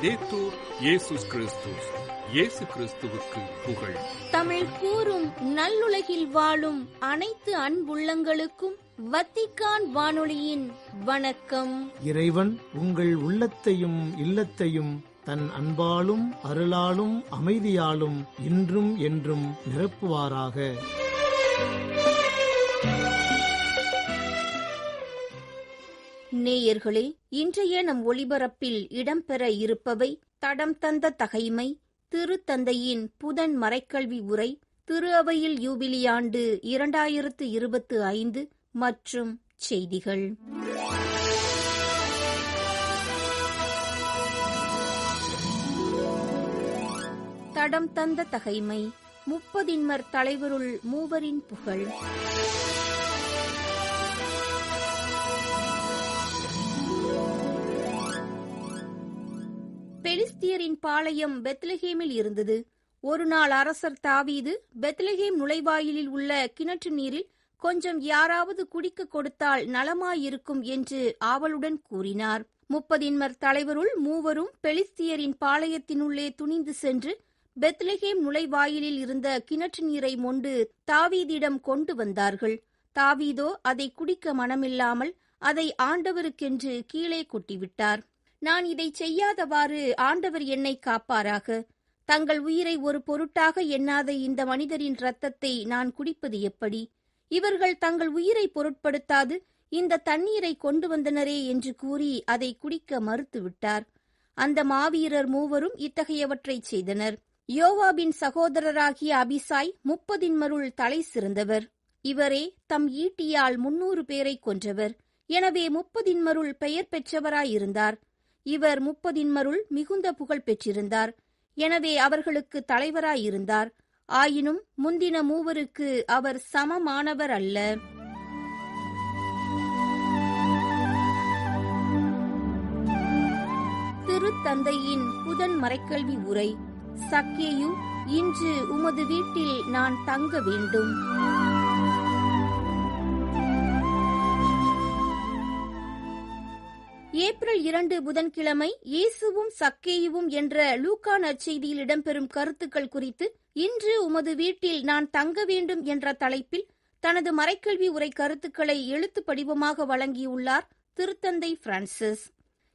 லவ்தேத்தூர் இயேசுஸ் கிறிஸ்துஸ். இயேசு கிறிஸ்துவுக்கு புகழ். தமிழ் கூறும் நல்லுலகில் வாழும் அனைத்து அன்புள்ளங்களுக்கும் வத்திக்கான் வானொலியின் வணக்கம். இறைவன் உங்கள் உள்ளத்தையும் இல்லத்தையும் தன் அன்பாலும் அருளாலும் அமைதியாலும் இன்றும் என்றும் நிரப்புவாராக. நேயர்களே, இன்றைய நம் ஒளிபரப்பில் இடம்பெற இருப்பவை தடம் தந்த தகைமை, திருத்தந்தையின் புதன் மறைக்கல்வி உரை, திரு அவையில் யூபிலி ஆண்டு 2025 மற்றும் செய்திகள். தடம் தந்த தகைமை, முப்பதின்மர் தலைவருள் மூவரின் புகழ். பெலிஸ்தியரின் பாளையம் பெத்லகேமில் இருந்தது. ஒரு நாள் அரசர் தாவீது பெத்லகேம் நுழைவாயிலில் உள்ள கிணற்று நீரில் கொஞ்சம் யாராவது குடிக்க கொடுத்தால் நலமாயிருக்கும் என்று ஆவலுடன் கூறினார். முப்பதின்மர் தலைவருள் மூவரும் பெலிஸ்தியரின் பாளையத்தினுள்ளே துணிந்து சென்று பெத்லகேம் நுழைவாயிலில் இருந்த கிணற்று நீரை மொண்டு தாவீதிடம் கொண்டு வந்தார்கள். தாவீதோ அதை குடிக்க மனமில்லாமல் அதை ஆண்டவருக்கென்று கீழே கொட்டிவிட்டார். நான் இதை செய்யாதவாறு ஆண்டவர் என்னை காப்பாராக. தங்கள் உயிரை ஒரு பொருட்டாக எண்ணாத இந்த மனிதரின் இரத்தத்தை நான் குடிப்பது எப்படி? இவர்கள் தங்கள் உயிரை பொருட்படுத்தாது இந்த தண்ணீரை கொண்டு வந்தனரே என்று கூறி அதை குடிக்க மறுத்துவிட்டார். அந்த மாவீரர் மூவரும் இத்தகையவற்றை செய்தனர். யோவாபின் சகோதரராகிய அபிசாய் முப்பதின்மருள் தலை சிறந்தவர். இவரே தம் ஈட்டியால் 300 பேரை கொன்றவர். எனவே முப்பதின்மருள் பெயர் பெற்றவராயிருந்தார். இவர் முப்பதின்மருள் மிகுந்த புகழ் பெற்றிருந்தார். எனவே அவர்களுக்கு தலைவராயிருந்தார். ஆயினும் முந்தின மூவருக்கு அவர் சமமானவர் அல்ல. திருத்தந்தையின் புதன் மறைக்கல்வி உரை. சக்கேயு, இன்று உமது வீட்டில் நான் தங்க வேண்டும். ஏப்ரல் 2 புதன்கிழமை இயேசுவும் சக்கேயுவும் என்ற லூக்கா நற்செய்தியில் இடம்பெறும் கருத்துக்கள் குறித்து இன்று உமது வீட்டில் நான் தங்க வேண்டும் என்ற தலைப்பில் தனது மறைக்கல்வி உரை கருத்துக்களை எழுத்து படிவமாக வழங்கியுள்ளார் திருத்தந்தை பிரான்சிஸ்.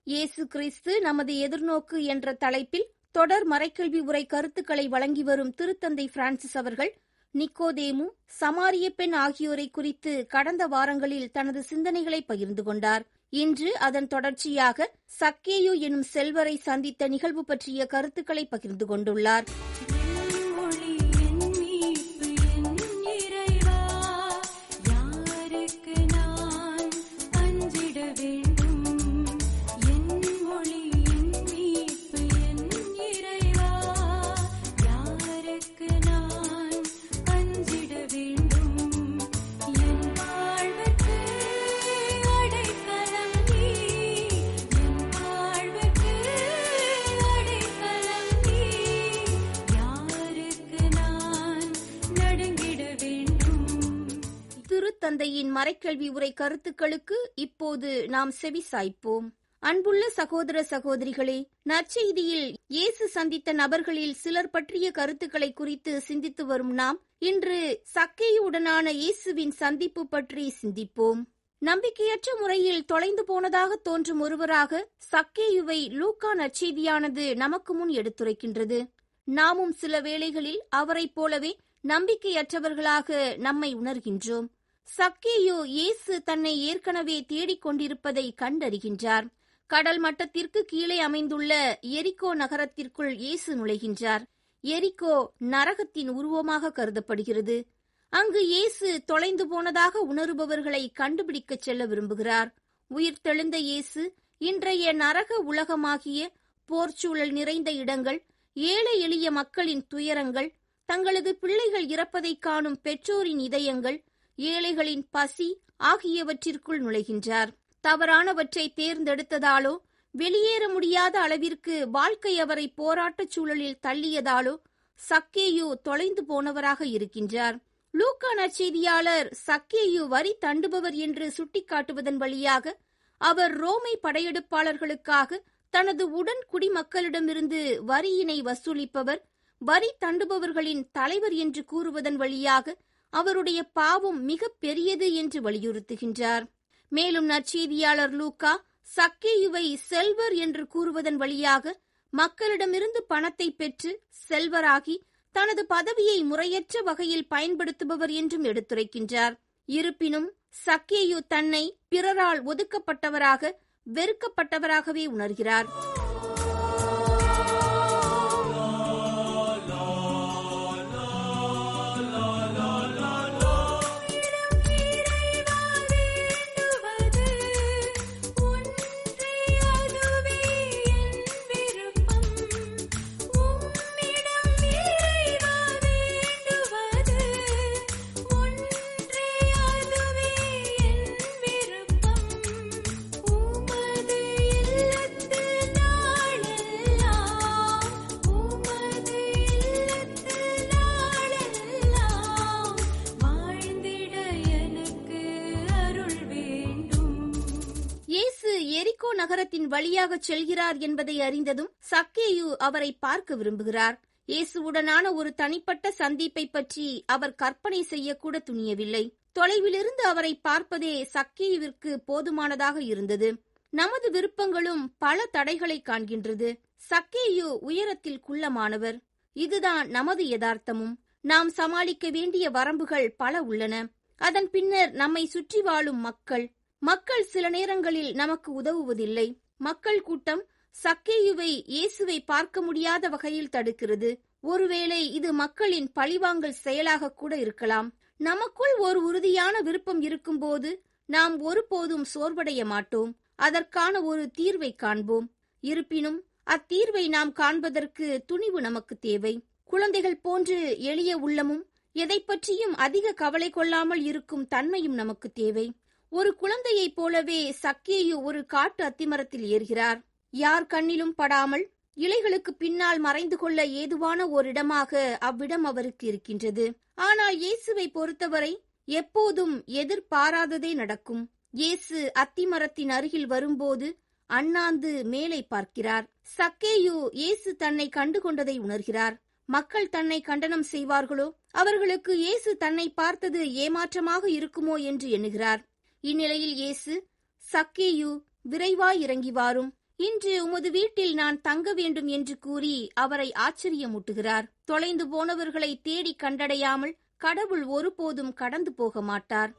இயேசு கிறிஸ்து நமது எதிர்நோக்கு என்ற தலைப்பில் தொடர் மறைக்கல்வி உரை கருத்துக்களை வழங்கி வரும் திருத்தந்தை பிரான்சிஸ் அவர்கள் நிக்கோதேமு, சமாரிய பெண் ஆகியோரை குறித்து கடந்த வாரங்களில் தனது சிந்தனைகளை பகிர்ந்து கொண்டார். இன்று அதன் தொடர்ச்சியாக சக்கேயு எனும் செல்வரை சந்தித்த நிகழ்வு பற்றிய கருத்துக்களை பகிர்ந்து கொண்டுள்ளார். தந்தையின் மறைக்கல்வி உரை கருத்துக்களுக்கு இப்போது நாம் செவி சாய்ப்போம். அன்புள்ள சகோதர சகோதரிகளே, நற்செய்தியில் இயேசு சந்தித்த நபர்களில் சிலர் பற்றிய கருத்துக்களை குறித்து சிந்தித்து வரும் நாம் இன்று சக்கேயுடனான இயேசுவின் சந்திப்பு பற்றி சிந்திப்போம். நம்பிக்கையற்ற முறையில் தொலைந்து போனதாக தோன்றும் ஒருவராக சக்கேயுவை லூக்கா நற்செய்தியானது நமக்கு முன் எடுத்துரைக்கின்றது. நாமும் சில வேளைகளில் அவரைப் போலவே நம்பிக்கையற்றவர்களாக நம்மை உணர்கின்றோம். சக்கேயு இயேசு தன்னை ஏற்கனவே தேடிக் கொண்டிருப்பதை கண்டறிகின்றார். கடல் மட்டத்திற்கு கீழே அமைந்துள்ள எரிகோ நகரத்திற்குள் இயேசு நுழைகின்றார். எரிகோ நரகத்தின் உருவமாக கருதப்படுகிறது. அங்கு இயேசு தொலைந்து போனதாக உணருபவர்களை கண்டுபிடிக்கச் செல்ல விரும்புகிறார். உயிர்த்தெழுந்த இயேசு இன்றைய நரக உலகமாகிய போர்ச்சூழல் நிறைந்த இடங்கள், ஏழை எளிய மக்களின் துயரங்கள், தங்களது பிள்ளைகள் இறப்பதை காணும் பெற்றோரின் இதயங்கள், ஏழைகளின் பசி ஆகியவற்றிற்குள் நுழைகின்றார். தவறானவற்றை தேர்ந்தெடுத்ததாலோ, வெளியேற முடியாத அளவிற்கு வாழ்க்கை அவரை போராட்டச் சூழலில் தள்ளியதாலோ சக்கேயு தொலைந்து போனவராக இருக்கின்றார். லூக்கா நற்செய்தியாளர் சக்கேயு வரி தண்டுபவர் என்று சுட்டிக்காட்டுவதன் வழியாக அவர் ரோமை படையெடுப்பாளர்களுக்காக தனது உடன் குடிமக்களிடமிருந்து வரியினை வசூலிப்பவர், வரி தண்டுபவர்களின் தலைவர் என்று கூறுவதன் வழியாக அவருடைய பாவம் மிக பெரியது என்று வலியுறுத்துகின்றார். மேலும் நற்செய்தியாளர் லூக்கா சக்கேயுவை செல்வர் என்று கூறுவதன் வழியாக மக்களிடமிருந்து பணத்தை பெற்று செல்வராகி தனது பதவியை முறையற்ற வகையில் பயன்படுத்துபவர் என்றும் எடுத்துரைக்கின்றார். இருப்பினும் சக்கேயு தன்னை பிறரால் ஒதுக்கப்பட்டவராக, வெறுக்கப்பட்டவராகவே உணர்கிறார். எரிகோ நகரத்தின் வழியாக செல்கிறார் என்பதை அறிந்ததும் சக்கேயு அவரை பார்க்க விரும்புகிறார். இயேசுவுடனான ஒரு தனிப்பட்ட சந்திப்பை பற்றி அவர் கற்பனை செய்யக்கூட துணியவில்லை. தொலைவிலிருந்து அவரை பார்ப்பதே சக்கேயுவிற்கு போதுமானதாக இருந்தது. நமது விருப்பங்களும் பல தடைகளை காண்கின்றது. சக்கேயு உயரத்தில் குள்ளமானவர். இதுதான் நமது யதார்த்தமும். நாம் சமாளிக்க வேண்டிய வரம்புகள் பல உள்ளன. அதன் பின்னர் நம்மை சுற்றி வாழும் மக்கள் சில நேரங்களில் நமக்கு உதவுவதில்லை. மக்கள் கூட்டம் சக்கேயுவை இயேசுவை பார்க்க முடியாத வகையில் தடுக்கிறது. ஒருவேளை இது மக்களின் பழிவாங்கல் செயலாக கூட இருக்கலாம். நமக்குள் ஒரு உறுதியான விருப்பம் இருக்கும்போது நாம் ஒருபோதும் சோர்வடைய மாட்டோம். அதற்கான ஒரு தீர்வை காண்போம். இருப்பினும் அத்தீர்வை நாம் காண்பதற்கு துணிவு நமக்கு தேவை. குழந்தைகள் போன்று எளிய உள்ளமும் எதை பற்றியும் அதிக கவலை கொள்ளாமல் இருக்கும் தன்மையும் நமக்கு தேவை. ஒரு குழந்தையைப் போலவே சக்கேயு ஒரு காட்டு அத்திமரத்தில் ஏறுகிறார். யார் கண்ணிலும் படாமல் இலைகளுக்கு பின்னால் மறைந்து கொள்ள ஏதுவான ஓரிடமாக அவ்விடம் அவருக்கு இருக்கின்றது. ஆனால் இயேசுவை பொறுத்தவரை எப்போதும் எதிர்பாராததே நடக்கும். இயேசு அத்திமரத்தின் அருகில் வரும்போது அண்ணாந்து மேலே பார்க்கிறார். சக்கேயு இயேசு தன்னை கண்டு கொண்டதை உணர்கிறார். மக்கள் தன்னை கண்டனம் செய்வார்களோ, அவர்களுக்கு இயேசு தன்னை பார்த்தது ஏமாற்றமாக இருக்குமோ என்று எண்ணுகிறார். இந்நிலையில் இயேசு, சக்கேயு, விரைவாய் இறங்கி வாரும், இன்று உமது வீட்டில் நான் தங்க வேண்டும் என்று கூறி அவரை ஆச்சரியமூட்டுகிறார். தொலைந்து போனவர்களை தேடி கண்டடையாமல் கடவுள் ஒருபோதும் கடந்து போக மாட்டார்.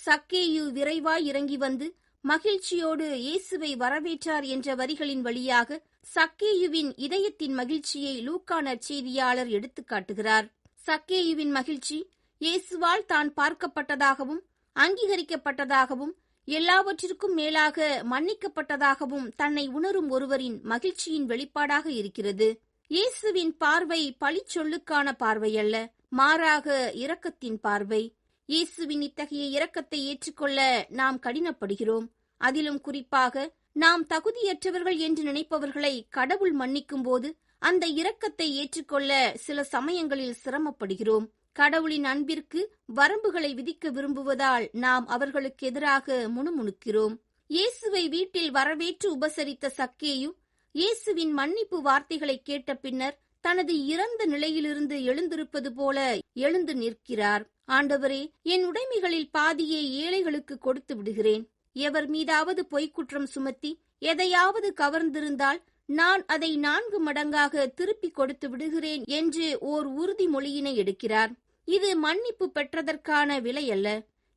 சக்கேயு விரைவாய் இறங்கி வந்து மகிழ்ச்சியோடு இயேசுவை வரவேற்றார் என்ற வரிகளின் வழியாக சக்கேயுவின் இதயத்தின் மகிழ்ச்சியை லூக்கா நற்செய்தியாளர் எடுத்துக் காட்டுகிறார். சக்கேயுவின் மகிழ்ச்சி இயேசுவால் தான் பார்க்கப்பட்டதாகவும் அங்கீகரிக்கப்பட்டதாகவும் எல்லாவற்றிற்கும் மேலாக மன்னிக்கப்பட்டதாகவும் தன்னை உணரும் ஒருவரின் மகிழ்ச்சியின் வெளிப்பாடாக இருக்கிறது. இயேசுவின் பார்வை பழிச்சொல்லுக்கான பார்வையல்ல, மாறாக இரக்கத்தின் பார்வை. இயேசுவின் இத்தகைய இரக்கத்தை ஏற்றுக்கொள்ள நாம் கடினப்படுகிறோம். அதிலும் குறிப்பாக நாம் தகுதியற்றவர்கள் என்று நினைப்பவர்களை கடவுள் மன்னிக்கும் போது அந்த இரக்கத்தை ஏற்றுக்கொள்ள சில சமயங்களில் சிரமப்படுகிறோம். கடவுளின் அன்பிற்கு வரம்புகளை விதிக்க விரும்புவதால் நாம் அவர்களுக்கு எதிராக முணுமுணுக்கிறோம். இயேசுவை வீட்டில் வரவேற்று உபசரித்த சக்கேயு இயேசுவின் மன்னிப்பு வார்த்தைகளை கேட்ட பின்னர் தனது இறந்த நிலையிலிருந்து எழுந்திருப்பது போல எழுந்து நிற்கிறார். ஆண்டவரே, என் உடைமைகளில் பாதியை ஏழைகளுக்கு கொடுத்து விடுகிறேன். எவர் மீதாவது பொய்க்குற்றம் சுமத்தி எதையாவது கவர்ந்திருந்தால் நான் அதை 4 மடங்காக திருப்பி கொடுத்து விடுகிறேன் என்று ஓர் உறுதிமொழியினை எடுக்கிறார். இது மன்னிப்பு பெற்றதற்கான விலை அல்ல,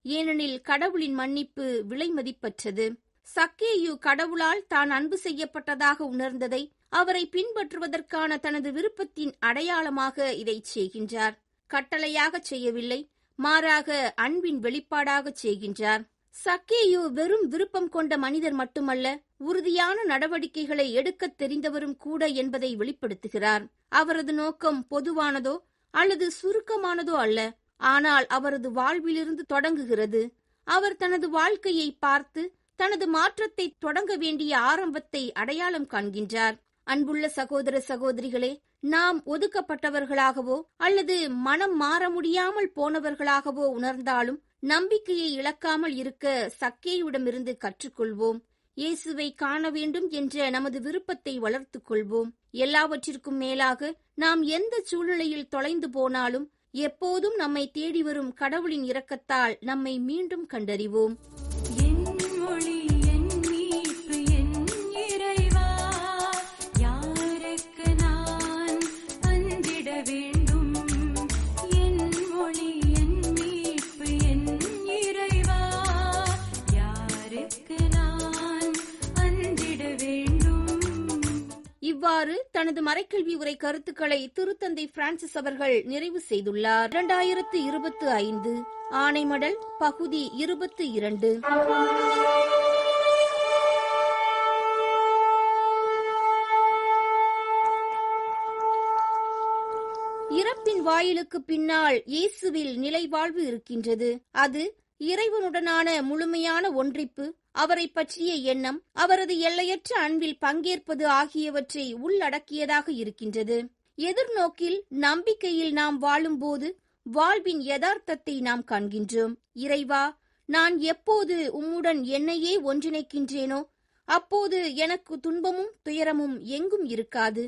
ஏனெனில் கடவுளின் மன்னிப்பு விலை மதிப்பற்றது. சக்கேயு கடவுளால் தான் அன்பு செய்யப்பட்டதாக உணர்ந்ததை அவரை பின்பற்றுவதற்கான தனது விருப்பத்தின் அடையாளமாக இதை செய்கின்றார். கட்டளையாக செய்யவில்லை, மாறாக அன்பின் வெளிப்பாடாக செய்கின்றார். சக்கேயு வெறும் விருப்பம் கொண்ட மனிதர் மட்டுமல்ல, உறுதியான நடவடிக்கைகளை எடுக்கத் தெரிந்தவரும் கூட என்பதை வெளிப்படுத்துகிறார். அவரது நோக்கம் பொதுவானதோ அல்லது சுருக்கமானதோ அல்ல, ஆனால் அவரது வாழ்விலிருந்து தொடங்குகிறது. அவர் தனது வாழ்க்கையை பார்த்து தனது மாற்றத்தை தொடங்க வேண்டிய ஆரம்பத்தை அடையாளம் காண்கின்றார். அன்புள்ள சகோதர சகோதரிகளே, நாம் ஒதுக்கப்பட்டவர்களாகவோ அல்லது மனம் மாற முடியாமல் போனவர்களாகவோ உணர்ந்தாலும் நம்பிக்கையை இழக்காமல் இருக்க சக்கேயுவிடமிருந்து கற்றுக்கொள்வோம். இயேசுவை காண வேண்டும் என்ற நமது விருப்பத்தை வளர்த்துக் கொள்வோம். எல்லாவற்றிற்கும் மேலாக நாம் எந்த சூழ்நிலையில் தொலைந்து போனாலும் எப்போதும் நம்மை தேடி வரும் கடவுளின் இரக்கத்தால் நம்மை மீண்டும் கண்டறிவோம். இவ்வாறு தனது மறைக்கல்வி உரை கருத்துக்களை திருத்தந்தை பிரான்சிஸ் அவர்கள் நிறைவு செய்துள்ளார். 2025 ஆணைமடல் பகுதி 22. இறப்பின் வாயிலுக்கு பின்னால் இயேசுவில் நிலைவாழ்வு இருக்கின்றது. அது இறைவனுடனான முழுமையான ஒன்றிப்பு, அவரை பற்றிய எண்ணம், அவரது எல்லையற்ற அன்பில் பங்கேற்பது ஆகியவற்றை உள்ளடக்கியதாக இருக்கின்றது. எதிர்நோக்கில் நம்பிக்கையில் நாம் வாழும்போது வாழ்வின் யதார்த்தத்தை நாம் காண்கின்றோம். இறைவா, நான் எப்போது உம்முடன் என்னையே ஒன்றிணைக்கின்றேனோ அப்போது எனக்கு துன்பமும் துயரமும் எங்கும் இருக்காது.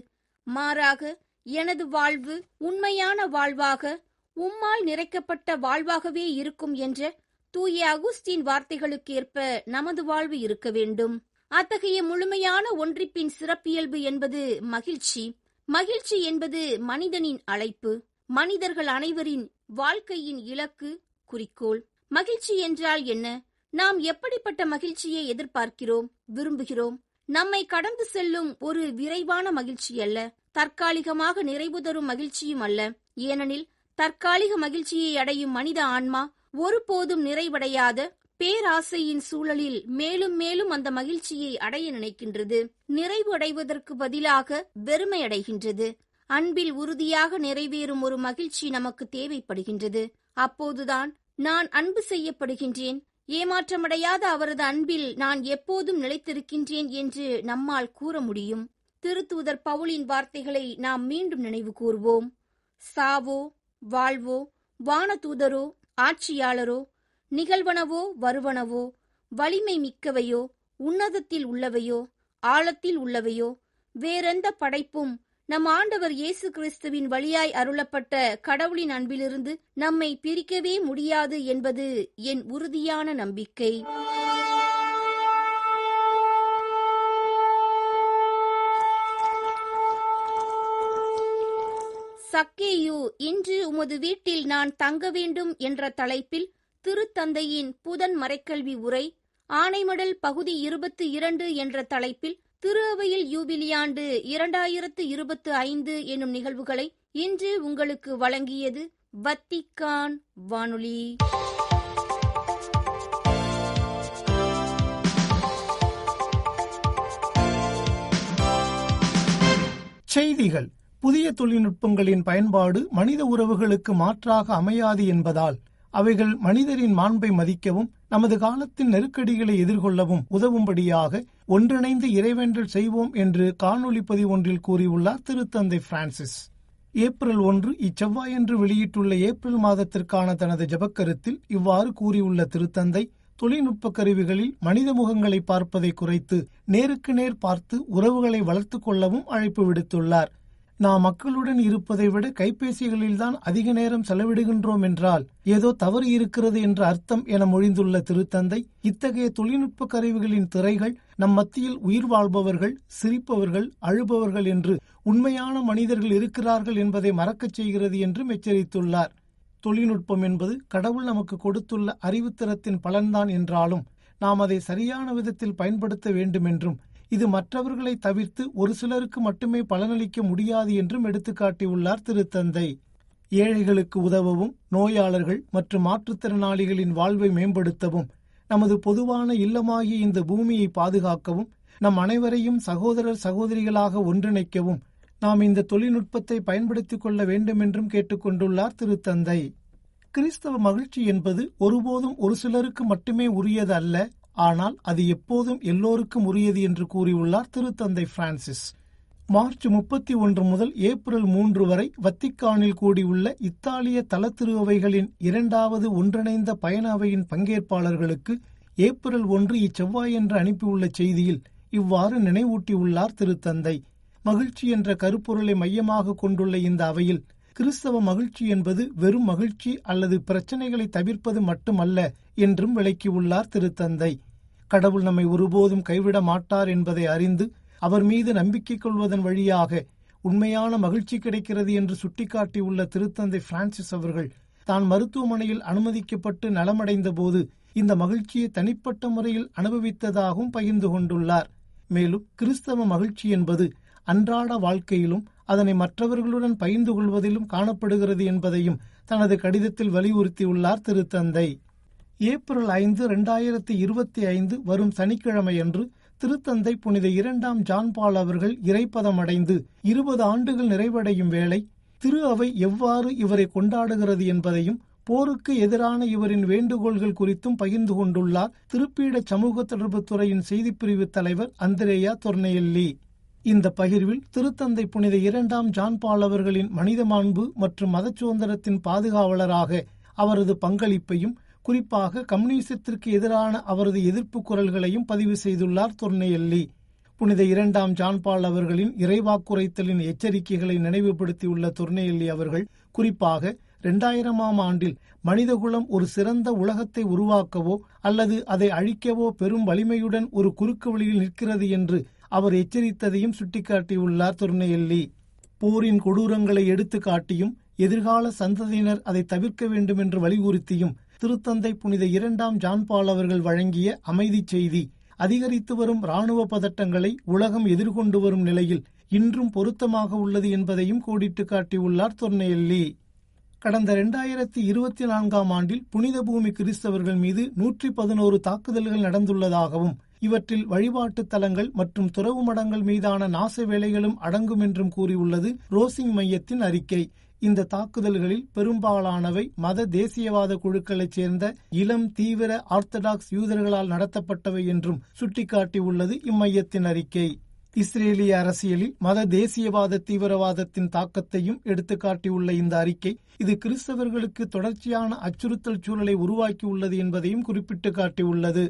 மாறாக எனது வாழ்வு உண்மையான வாழ்வாக, உம்மால் நிறைக்கப்பட்ட வாழ்வாகவே இருக்கும் என்ற தூய அகுஸ்தீன் வார்த்தைகளுக்கேற்ப நமது வாழ்வு இருக்க வேண்டும். அத்தகைய முழுமையான ஒன்றிப்பின் சிறப்பியல்பு என்பது மகிழ்ச்சி. மகிழ்ச்சி என்பது மனிதனின் அழைப்பு, மனிதர்கள் அனைவரின் வாழ்க்கையின் இலக்கு, குறிக்கோள். மகிழ்ச்சி என்றால் என்ன? நாம் எப்படிப்பட்ட மகிழ்ச்சியை எதிர்பார்க்கிறோம், விரும்புகிறோம்? நம்மை கடந்து செல்லும் ஒரு விரைவான மகிழ்ச்சி அல்ல, தற்காலிகமாக நிறைவு தரும் மகிழ்ச்சியும் அல்ல. ஏனெனில் தற்காலிக மகிழ்ச்சியை அடையும் மனித ஆன்மா ஒருபோதும் நிறைவடையாத பேராசையின் சூழலில் மேலும் மேலும் அந்த மகிழ்ச்சியை அடைய நினைக்கின்றது. நிறைவு அடைவதற்கு பதிலாக வெறுமை அடைகின்றது. அன்பில் உறுதியாக நிறைவேறும் ஒரு மகிழ்ச்சி நமக்கு தேவைப்படுகின்றது. அப்போதுதான் நான் அன்பு செய்யப்படுகின்றேன், ஏமாற்றமடையாத அவரது அன்பில் நான் எப்போதும் நிலைத்திருக்கின்றேன் என்று நம்மால் கூற முடியும். திருத்தூதர் பவுலின் வார்த்தைகளை நாம் மீண்டும் நினைவு கூர்வோம். சாவோ வாழ்வோ, வானதூதரோ ஆட்சியாளரோ, நிகழ்வனவோ வருவனவோ, வலிமை மிக்கவையோ, உன்னதத்தில் உள்ளவையோ, ஆழத்தில் உள்ளவையோ, வேறெந்த படைப்பும் நம் ஆண்டவர் இயேசு கிறிஸ்துவின் வழியாய் அருளப்பட்ட கடவுளின் அன்பிலிருந்து நம்மை பிரிக்கவே முடியாது என்பது என் உறுதியான நம்பிக்கை. சக்கேயு, இன்று உமது வீட்டில் நான் தங்க வேண்டும் என்ற தலைப்பில் திருத்தந்தையின் புதன் மறைக்கல்வி உரை, ஆணைமடல் பகுதி 22 என்ற தலைப்பில் திரு அவையில் யூபிலியாண்டு 2025 எனும் நிகழ்வுகளை இன்று உங்களுக்கு வழங்கியது வத்திக்கான் வானொலி. செய்திகள். புதிய தொழில்நுட்பங்களின் பயன்பாடு மனித உறவுகளுக்கு மாற்றாக அமையாது என்பதால் அவைகள் மனிதரின் மாண்பை மதிக்கவும் நமது காலத்தின் நெருக்கடிகளை எதிர்கொள்ளவும் உதவும்படியாக ஒன்றிணைந்து இறைவேண்டல் செய்வோம் என்று காணொலி பதிவு ஒன்றில் கூறியுள்ளார் திருத்தந்தை பிரான்சிஸ். ஏப்ரல் 1 இச்செவ்வாயன்று வெளியிட்டுள்ள ஏப்ரல் மாதத்திற்கான தனது ஜெபக்கருத்தில் இவ்வாறு கூறியுள்ள திருத்தந்தை, தொழில்நுட்ப கருவிகளில் மனித முகங்களை பார்ப்பதை குறைத்து நேருக்கு நேர் பார்த்து உறவுகளை வளர்த்துக் கொள்ளவும் அழைப்பு விடுத்துள்ளார். நாம் மக்களுடன் இருப்பதை விட கைபேசிகளில்தான் அதிக நேரம் செலவிடுகின்றோம் என்றால் ஏதோ தவறு இருக்கிறது என்ற அர்த்தம் என மொழிந்துள்ள திருத்தந்தை, இத்தகைய தொழில்நுட்ப கருவிகளின் திரைகள் நம் மத்தியில் உயிர் வாழ்பவர்கள், சிரிப்பவர்கள், அழுபவர்கள் என்று உண்மையான மனிதர்கள் இருக்கிறார்கள் என்பதை மறக்கச் செய்கிறது என்றும் எச்சரித்துள்ளார். தொழில்நுட்பம் என்பது கடவுள் நமக்கு கொடுத்துள்ள அறிவுத்திறத்தின் பலன்தான் என்றாலும் நாம் அதை சரியான விதத்தில் பயன்படுத்த வேண்டும் என்றும், இது மற்றவர்களை தவிர்த்து ஒரு சிலருக்கு மட்டுமே பலனளிக்க முடியாது என்றும் எடுத்துக்காட்டியுள்ளார் திருத்தந்தை. ஏழைகளுக்கு உதவவும், நோயாளர்கள் மற்றும் மாற்றுத்திறனாளிகளின் வாழ்வை மேம்படுத்தவும் நமது பொதுவான இல்லமாகிய இந்த பூமியை பாதுகாக்கவும் நம் அனைவரையும் சகோதரர் சகோதரிகளாக ஒன்றிணைக்கவும் நாம் இந்த தொழில்நுட்பத்தை பயன்படுத்திக் கொள்ள வேண்டும் என்றும் கேட்டுக்கொண்டுள்ளார் திருத்தந்தை. கிறிஸ்தவ மகிழ்ச்சி என்பது ஒருபோதும் ஒரு சிலருக்கு மட்டுமே உரியது அல்ல, ஆனால் அது எப்போதும் எல்லோருக்கும் உரியது என்று கூறியுள்ளார் திருத்தந்தை பிரான்சிஸ். மார்ச் 31 முதல் ஏப்ரல் 3 வரை வத்திக்கானில் கூடியுள்ள இத்தாலிய தல திருவைகளின் 2வது ஒன்றிணைந்த பயண அவையின் பங்கேற்பாளர்களுக்கு ஏப்ரல் 1 இச்செவ்வாயன்று அனுப்பியுள்ள செய்தியில் இவ்வாறு நினைவூட்டியுள்ளார் திருத்தந்தை. மகிழ்ச்சி என்ற கருப்பொருளை மையமாக கொண்டுள்ள இந்த அவையில் கிறிஸ்தவ மகிழ்ச்சி என்பது வெறும் மகிழ்ச்சி அல்லது பிரச்சனைகளை தவிர்ப்பது மட்டுமல்ல என்றும் விளக்கியுள்ளார் திருத்தந்தை. கடவுள் நம்மை ஒருபோதும் கைவிட மாட்டார் என்பதை அறிந்து அவர் மீது நம்பிக்கை கொள்வதன் வழியாக உண்மையான மகிழ்ச்சி கிடைக்கிறது என்று சுட்டிக்காட்டியுள்ள திருத்தந்தை பிரான்சிஸ் அவர்கள் தான் மருத்துவமனையில் அனுமதிக்கப்பட்டு நலமடைந்த போது இந்த மகிழ்ச்சியை தனிப்பட்ட முறையில் அனுபவித்ததாகவும் பகிர்ந்து கொண்டுள்ளார். மேலும் கிறிஸ்தவ மகிழ்ச்சி என்பது அன்றாட வாழ்க்கையிலும் அதனை மற்றவர்களுடன் பகிர்ந்து கொள்வதிலும் காணப்படுகிறது என்பதையும் தனது கடிதத்தில் வலியுறுத்தியுள்ளார் திருத்தந்தை. ஏப்ரல் 5, 2025 வரும் சனிக்கிழமையன்று திருத்தந்தை புனித 2ஆம் ஜான் பால் அவர்கள் இறைப்பதமடைந்து 20 ஆண்டுகள் நிறைவடையும் வேளை திரு அவை எவ்வாறு இவரை கொண்டாடுகிறது என்பதையும் போருக்கு எதிரான இவரின் வேண்டுகோள்கள் குறித்தும் பகிர்ந்து கொண்டுள்ளார் திருப்பீட சமூக தொடர்பு துறையின் செய்திப்பிரிவு தலைவர் அந்திரேயா தொர்னெயல்லி. இந்த பகிர்வில் திருத்தந்தை புனித 2ஆம் ஜான் பால் அவர்களின் மனித மாண்பு மற்றும் மத சுதந்திரத்தின் பாதுகாவலராக அவரது பங்களிப்பையும் குறிப்பாக கம்யூனிசத்திற்கு எதிரான அவரது எதிர்ப்பு குரல்களையும் பதிவு செய்துள்ளார் தொர்னெயல்லி. புனித 2ஆம் ஜான் பால் அவர்களின் இறைவாக்குரைத்தலின் எச்சரிக்கைகளை நினைவுபடுத்தியுள்ள தொர்னெயல்லி அவர்கள் குறிப்பாக 2000ஆம் ஆண்டில் மனிதகுலம் ஒரு சிறந்த உலகத்தை உருவாக்கவோ அல்லது அதை அழிக்கவோ பெரும் வலிமையுடன் ஒரு குறுக்கு வழியில் நிற்கிறது என்று அவர் எச்சரித்ததையும் சுட்டிக்காட்டியுள்ளார் தொர்னெயல்லி. போரின் கொடூரங்களை எடுத்து காட்டியும் எதிர்கால சந்ததியினர் அதை தவிர்க்க வேண்டும் என்று வலியுறுத்தியும் திருத்தந்தை புனித 2ஆம் ஜான் பால் அவர்கள் வழங்கிய அமைதி செய்தி அதிகரித்து வரும் இராணுவ பதட்டங்களை உலகம் எதிர்கொண்டு வரும் நிலையில் இன்றும் பொருத்தமாக உள்ளது என்பதையும் கோடிட்டு காட்டியுள்ளார் தொர்னெயல்லி. கடந்த 2024ஆம் ஆண்டில் புனித பூமி கிறிஸ்தவர்கள் மீது 111 தாக்குதல்கள் நடந்துள்ளதாகவும் இவற்றில் வழிபாட்டு தலங்கள் மற்றும் துறவு மடங்கள் மீதான நாச வேலைகளும் அடங்கும் என்றும் கூறியுள்ளது ரோசிங் மையத்தின் அறிக்கை. இந்த தாக்குதல்களில் பெரும்பாலானவை மத தேசியவாத குழுக்களைச் சேர்ந்த இளம் தீவிர ஆர்த்தடாக்ஸ் யூதர்களால் நடத்தப்பட்டவை என்றும் சுட்டிக்காட்டியுள்ளது இம்மையத்தின் அறிக்கை. இஸ்ரேலிய அரசியலில் மத தேசியவாத தீவிரவாதத்தின் தாக்கத்தையும் எடுத்துக்காட்டியுள்ள இந்த அறிக்கை இது கிறிஸ்தவர்களுக்கு தொடர்ச்சியான அச்சுறுத்தல் சூழலை உருவாக்கியுள்ளது என்பதையும் குறிப்பிட்டு காட்டியுள்ளது.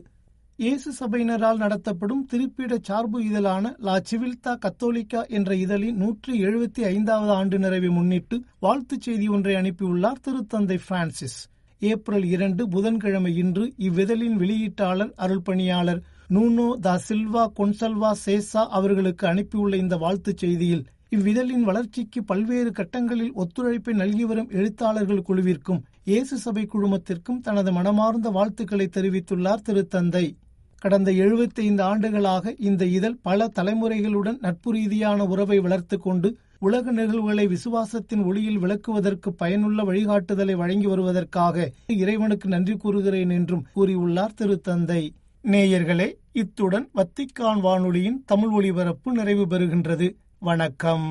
இயேசு சபையினரால் நடத்தப்படும் திருப்பீட சார்பு இதழான லா சிவில்தா கத்தோலிக்கா என்ற இதழின் 175வது ஆண்டு நிறைவை முன்னிட்டு வாழ்த்துச் செய்தி ஒன்றை அனுப்பியுள்ளார் திருத்தந்தை பிரான்சிஸ். ஏப்ரல் 2 புதன்கிழமை இன்று இவ்விதழின் வெளியீட்டாளர் அருள்பணியாளர் நூனோ தா சில்வா கொன்சல்வா சேசா அவர்களுக்கு அனுப்பியுள்ள இந்த வாழ்த்துச் செய்தியில் இவ்விதழின் வளர்ச்சிக்கு பல்வேறு கட்டங்களில் ஒத்துழைப்பை நல்கி வரும் எழுத்தாளர்கள் குழுவிற்கும் இயேசு சபை குழுமத்திற்கும் தனது மனமார்ந்த வாழ்த்துக்களை தெரிவித்துள்ளார் திருத்தந்தை. கடந்த 75 ஆண்டுகளாக இந்த இதழ் பல தலைமுறைகளுடன் நட்பு ரீதியான உறவை வளர்த்து கொண்டு உலக நிகழ்வுகளை விசுவாசத்தின் ஒளியில் விளக்குவதற்கு பயனுள்ள வழிகாட்டுதலை வழங்கி வருவதற்காக இறைவனுக்கு நன்றி கூறுகிறேன் என்றும் கூறியுள்ளார் திருத்தந்தை. நேயர்களே, இத்துடன் வத்திக்கான் வானொலியின் தமிழ் ஒலிபரப்பு நிறைவு பெறுகின்றது. வணக்கம்.